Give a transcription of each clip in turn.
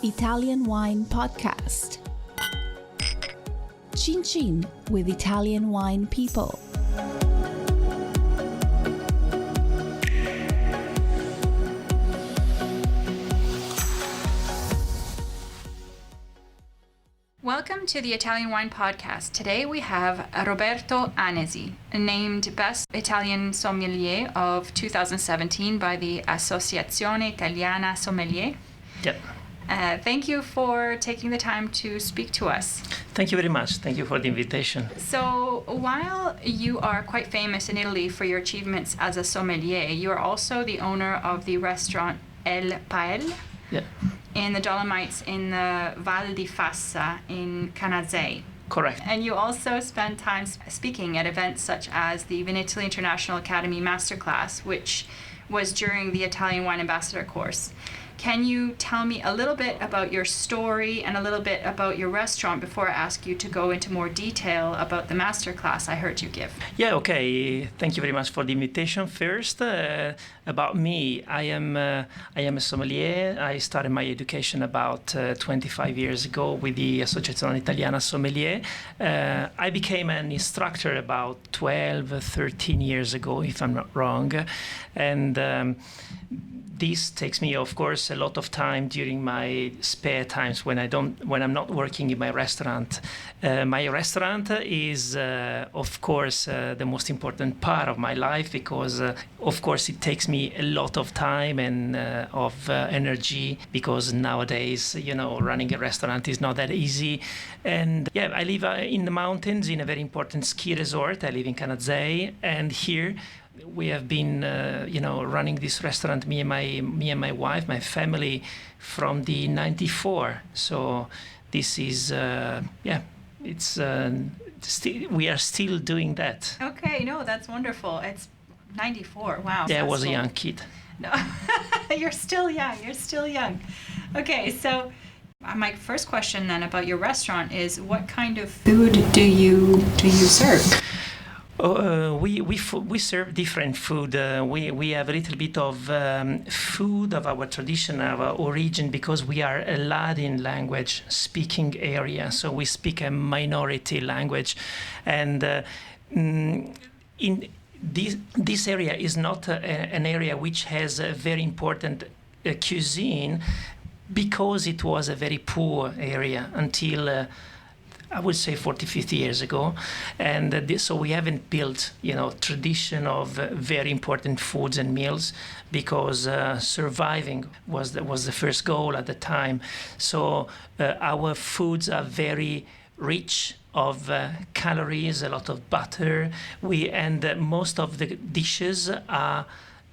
Italian Wine Podcast. Chin Chin with Italian wine people. Welcome to the Italian Wine Podcast. Today we have Roberto Anesi, named Best Italian Sommelier of 2017 by the Associazione Italiana Sommelier. Yep. Thank you for taking the time to speak to us. Thank you very much. Thank you for the invitation. So, while you are quite famous in Italy for your achievements as a sommelier, you are also the owner of the restaurant Paèl in the Dolomites in the Val di Fassa in Canazei. Correct. And you also spend time speaking at events such as the Vinitaly International Academy Masterclass, which was during the Italian Wine Ambassador course. Can you tell me a little bit about your story and a little bit about your restaurant before I ask you to go into more detail about the masterclass I heard you give? Yeah, okay. Thank you very much for the invitation. First, about me, I am a sommelier. I started my education about 25 years ago with the Associazione Italiana Sommelier. I became an instructor about 12, 13 years ago, if I'm not wrong. And this takes me, of course, a lot of time during my spare times when I'm not working in my restaurant. My restaurant is, of course, the most important part of my life because, of course, it takes me a lot of time and of energy because nowadays, running a restaurant is not that easy. And yeah, I live in the mountains in a very important ski resort. I live in Canazei, and here we have been, running this restaurant, me and my wife, my family, from the '94. So this is, we are still doing that. Okay, no, that's wonderful. It's '94. Wow. Yeah, I was a young kid. No, you're still young. Okay, so my first question then about your restaurant is, what kind of food do you serve? We serve different food. We have a little bit of food of our tradition, our origin, because we are a Latin language speaking area. So we speak a minority language, and in this area is not an area which has a very important cuisine, because it was a very poor area until I would say 40, 50 years ago. And so we haven't built, tradition of very important foods and meals, because surviving was the first goal at the time. So our foods are very rich of calories, a lot of butter. And most of the dishes are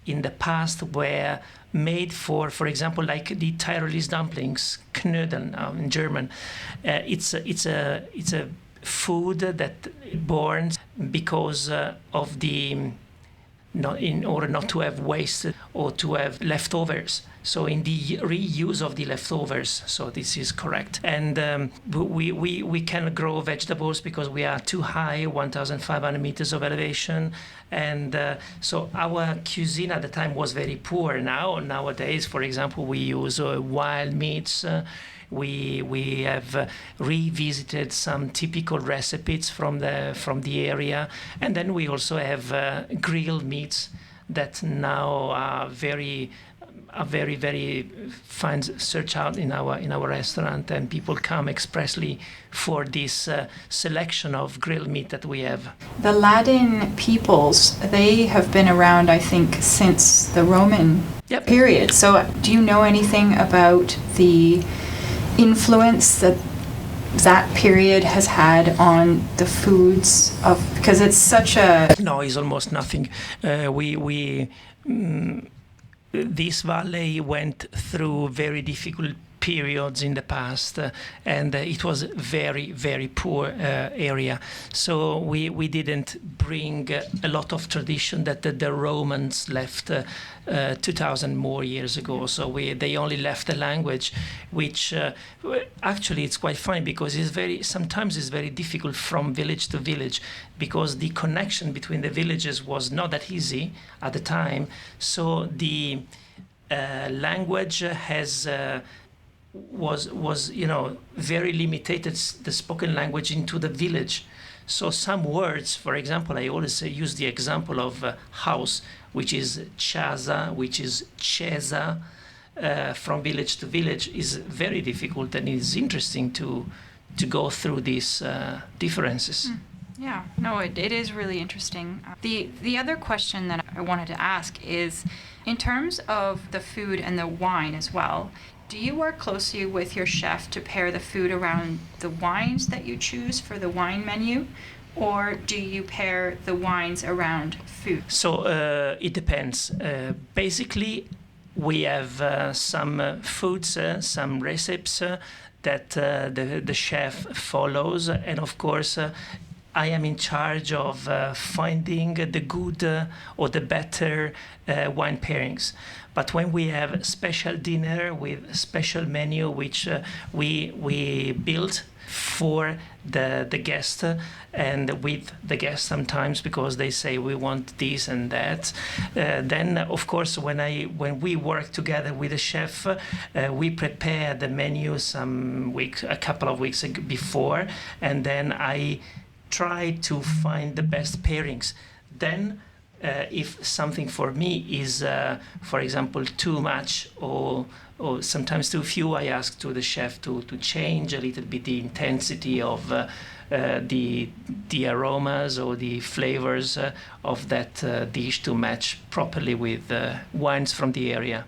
in the past were made for example, like the Tyrolese dumplings, Knödel in German. It's a food that born because of in order not to have waste or to have leftovers. So in the reuse of the leftovers, so this is correct. And we cannot grow vegetables because we are too high, 1,500 meters of elevation. And so our cuisine at the time was very poor. Nowadays, for example, we use wild meats. We have revisited some typical recipes from the area, and then we also have grilled meats that now are very fine search out in our restaurant, and people come expressly for this selection of grilled meat that we have. The Latin peoples, they have been around, I think, since the Roman period. So do you know anything about the influence that period has had on the foods because it's such a... No, it's almost nothing. This valley went through very difficult periods in the past, and it was very, very poor area. So we didn't bring a lot of tradition that the Romans left 2,000 more years ago. So they only left a language, which actually it's quite funny because sometimes it's very difficult from village to village, because the connection between the villages was not that easy at the time. So the language has was very limited, the spoken language into the village. So some words, for example, I always use the example of house, which is casa, which is cesa, from village to village, is very difficult, and it's interesting to go through these differences. Yeah, no, it is really interesting. The other question that I wanted to ask is, in terms of the food and the wine as well, do you work closely with your chef to pair the food around the wines that you choose for the wine menu, or do you pair the wines around food? So it depends. Basically, we have some foods, some recipes that the chef follows, and of course I am in charge of finding the good or the better wine pairings. But when we have special dinner with special menu, which we build for the guest and with the guest sometimes, because they say we want this and that, then of course when we work together with the chef, we prepare the menu a couple of weeks before, and then I try to find the best pairings. Then if something for me is, for example, too much or sometimes too few, I ask to the chef to change a little bit the intensity of the aromas or the flavors of that dish to match properly with wines from the area.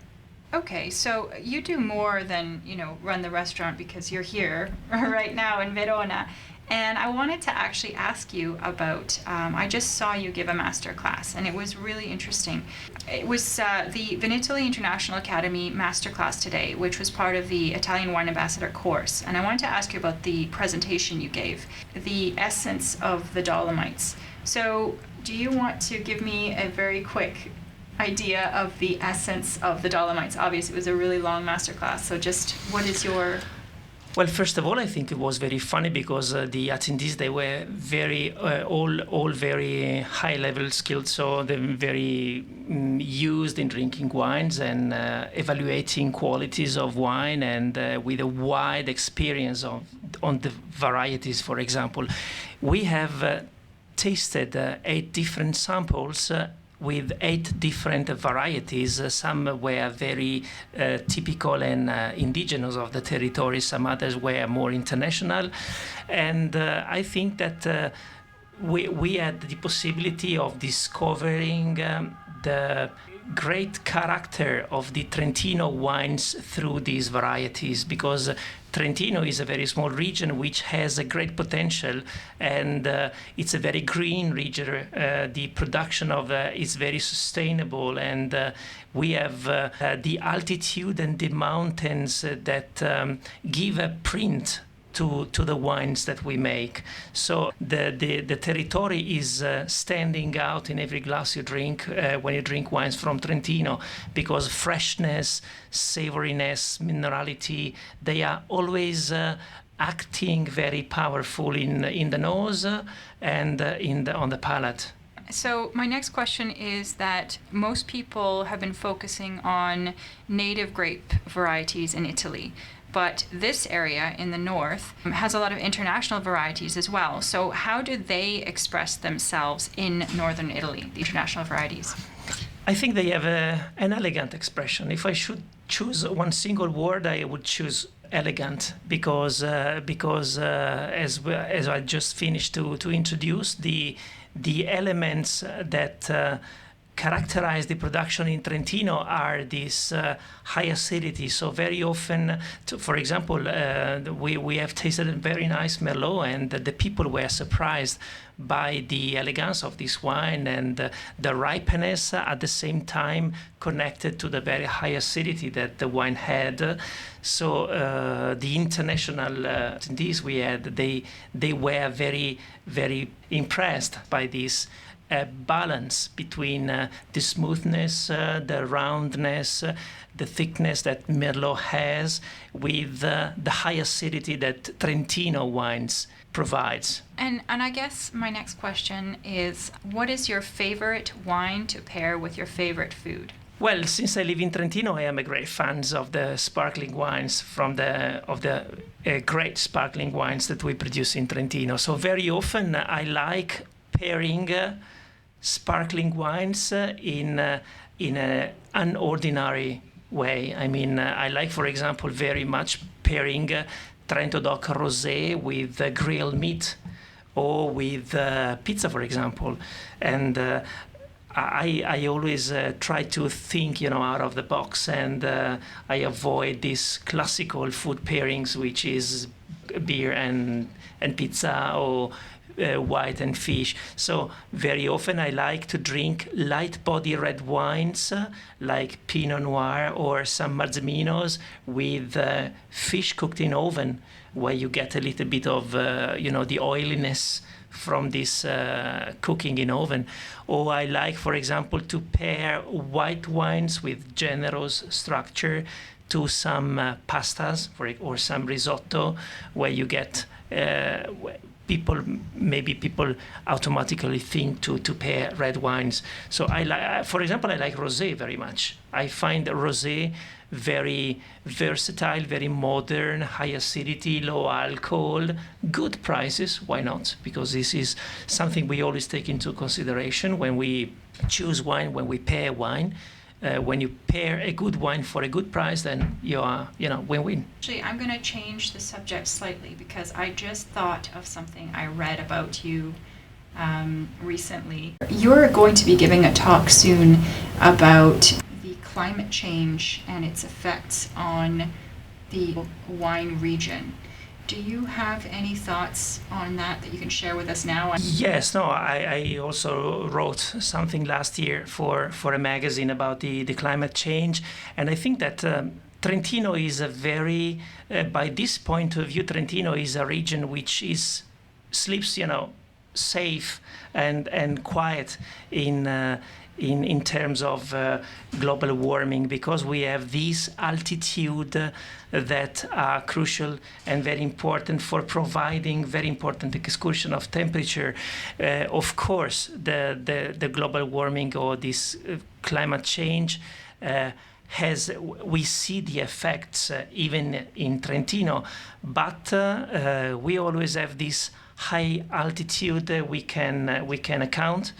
Okay, so you do more than, run the restaurant, because you're here right now in Verona. And I wanted to actually ask you about, I just saw you give a master class, and it was really interesting. It was the Vinitaly International Academy Masterclass today, which was part of the Italian Wine Ambassador course. And I wanted to ask you about the presentation you gave, the essence of the Dolomites. So do you want to give me a very quick idea of the essence of the Dolomites? Obviously, it was a really long masterclass, so just what is your... Well, first of all, I think it was very funny because the attendees, they were very, all very high-level skilled, so they're very used in drinking wines and evaluating qualities of wine, and with a wide experience on the varieties, for example. We have tasted 8 different samples with 8 different varieties. Some were very typical and indigenous of the territory. Some others were more international. And I think that we had the possibility of discovering the great character of the Trentino wines through these varieties, because Trentino is a very small region which has a great potential, and it's a very green region. The production of is very sustainable, and we have the altitude and the mountains that give a print to the wines that we make. So the territory is standing out in every glass you drink when you drink wines from Trentino, because freshness, savoriness, minerality, they are always acting very powerful in the nose and on the palate. So my next question is that most people have been focusing on native grape varieties in Italy, but this area in the north has a lot of international varieties as well. So how do they express themselves in northern Italy, the international varieties? I think they have an elegant expression. If I should choose one single word, I would choose elegant, because as I just finished to introduce, the elements that characterize the production in Trentino are this high acidity. So very often, for example, we have tasted a very nice Merlot, and the people were surprised by the elegance of this wine and the ripeness at the same time connected to the very high acidity that the wine had. So the international attendees we had, they were very, very impressed by this balance between the smoothness, the roundness, the thickness that Merlot has, with the high acidity that Trentino wines provides. And I guess my next question is, what is your favorite wine to pair with your favorite food? Well, since I live in Trentino, I am a great fan of the sparkling wines of the great sparkling wines that we produce in Trentino. So very often I like pairing sparkling wines in an unordinary way. I mean, I like, for example, very much pairing Trento Doc Rosé with grilled meat or with pizza, for example, and I always try to think, out of the box, and I avoid these classical food pairings, which is beer and pizza or white and fish. So very often I like to drink light body red wines like Pinot Noir or San Marziminos with fish cooked in oven, where you get a little bit of the oiliness from this cooking in oven. Or I like, for example, to pair white wines with generous structure to some pastas or some risotto, where you get people automatically think to pair red wines. So I like, for example, I like rosé very much. I find rosé very versatile, very modern, high acidity, low alcohol, good prices. Why not? Because this is something we always take into consideration when we choose wine, when we pair wine. When you pair a good wine for a good price, then you are, win-win. Actually, I'm going to change the subject slightly, because I just thought of something I read about you recently. You're going to be giving a talk soon about the climate change and its effects on the wine region. Do you have any thoughts on that you can share with us now? Yes, no, I also wrote something last year for a magazine about the climate change. And I think that Trentino is a very, by this point of view, Trentino is a region which sleeps, safe and quiet in terms of global warming, because we have this altitude that are crucial and very important for providing very important excursion of temperature. Of course, the global warming or this climate change we see the effects even in Trentino, but we always have this high altitude we can account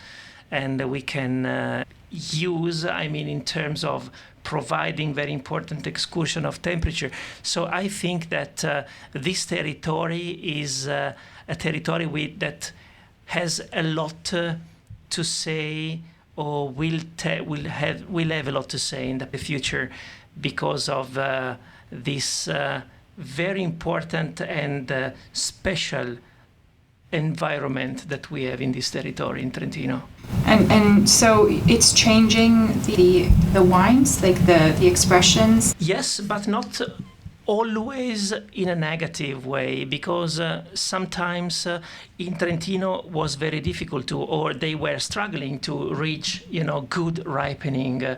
and we can use, in terms of providing very important excursion of temperature. So I think that this territory is a territory that has a lot to say, or will have a lot to say in the future, because of this very important and special environment that we have in this territory in Trentino. And so it's changing the wines, like the expressions? Yes, but not always in a negative way, because sometimes in Trentino was very difficult or they were struggling to reach, good ripening,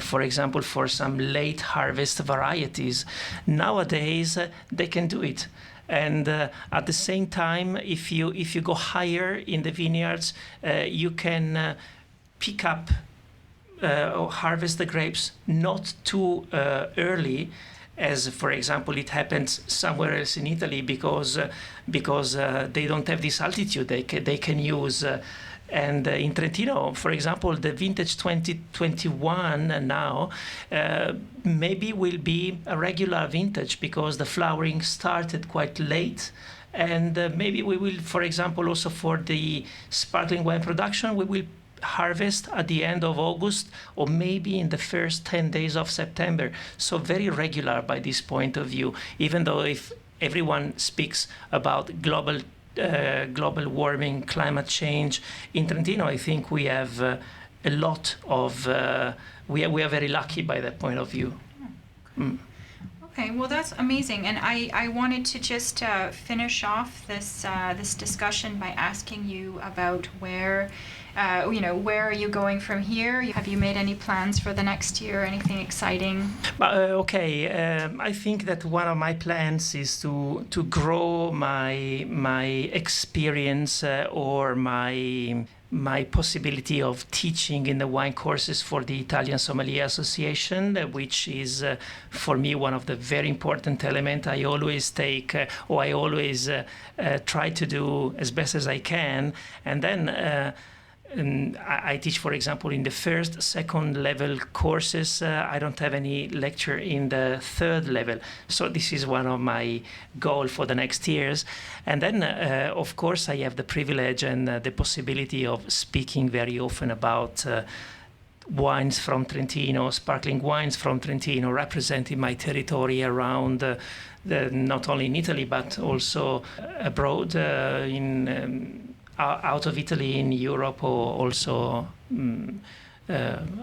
for example, for some late harvest varieties. Nowadays, they can do it. And at the same time, if you go higher in the vineyards, you can pick up or harvest the grapes not too early, as for example it happens somewhere else in Italy, because they don't have this altitude they can use. And in Trentino, for example, the vintage 2021 now maybe will be a regular vintage, because the flowering started quite late. And maybe we will, for example, also for the sparkling wine production, we will harvest at the end of August or maybe in the first 10 days of September. So very regular by this point of view, even though if everyone speaks about global warming, climate change, in Trentino, I think we have a lot of, we are very lucky by that point of view. Okay, well, that's amazing. And I wanted to just finish off this discussion by asking you about where where are you going from here? Have you made any plans for the next year? Anything exciting? I think that one of my plans is to grow my experience or my possibility of teaching in the wine courses for the Italian Sommelier Association, which is for me one of the very important elements. I always try to do as best as I can, and then I teach, for example, in the first, second level courses. I don't have any lecture in the third level. So this is one of my goals for the next years. And then, of course, I have the privilege and the possibility of speaking very often about wines from Trentino, sparkling wines from Trentino, representing my territory around not only in Italy, but also abroad out of Italy, in Europe, or also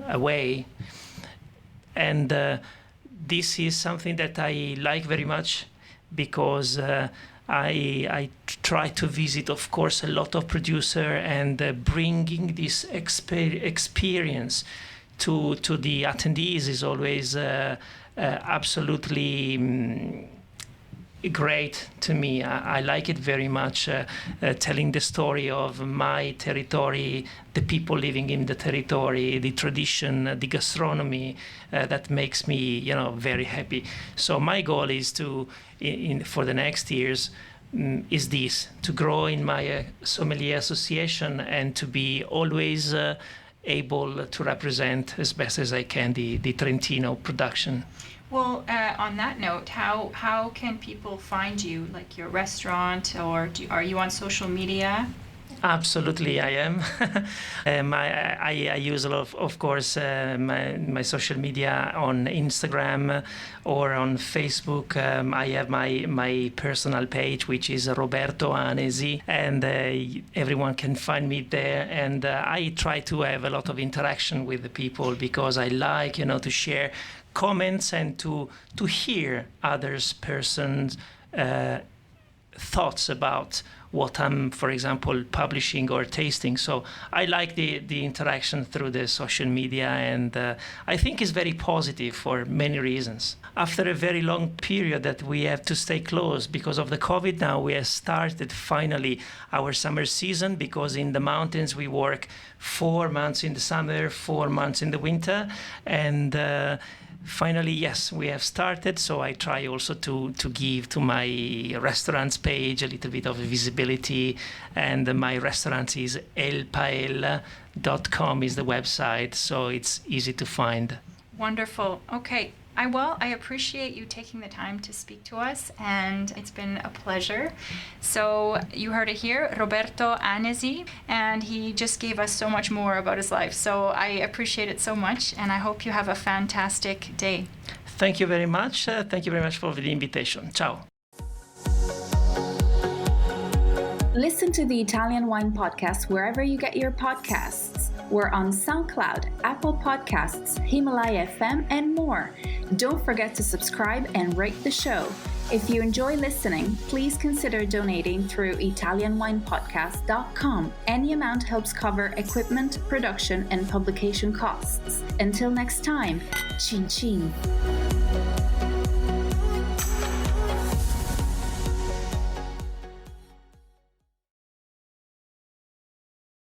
away. And this is something that I like very much, because I try to visit, of course, a lot of producers, and bringing this experience to the attendees is always absolutely great to me. I like it very much, telling the story of my territory, the people living in the territory, the tradition, the gastronomy, that makes me, very happy. So my goal is for the next years, is this, to grow in my sommelier association and to be always able to represent as best as I can the Trentino production. Well, on that note, how can people find you, like your restaurant, or are you on social media? Absolutely, I am. I use a lot of course, my social media on Instagram or on Facebook. I have my personal page, which is Roberto Anesi, and everyone can find me there. And I try to have a lot of interaction with the people, because I like, to share comments and to hear others' persons' thoughts about what I'm, for example, publishing or tasting. So I like the interaction through the social media, and I think it's very positive for many reasons. After a very long period that we have to stay closed because of the COVID, now we have started finally our summer season, because in the mountains we work 4 months in the summer, 4 months in the winter, and finally, yes, we have started. So I try also to give to my restaurants page a little bit of visibility, and my restaurant is elpael.com is the website, so it's easy to find. Wonderful. Okay. I appreciate you taking the time to speak to us, and it's been a pleasure. So you heard it here, Roberto Anesi, and he just gave us so much more about his life. So I appreciate it so much, and I hope you have a fantastic day. Thank you very much. Thank you very much for the invitation. Ciao. Listen to the Italian Wine Podcast wherever you get your podcasts. We're on SoundCloud, Apple Podcasts, Himalaya FM, and more. Don't forget to subscribe and rate the show. If you enjoy listening, please consider donating through ItalianWinePodcast.com. Any amount helps cover equipment, production, and publication costs. Until next time, cin cin.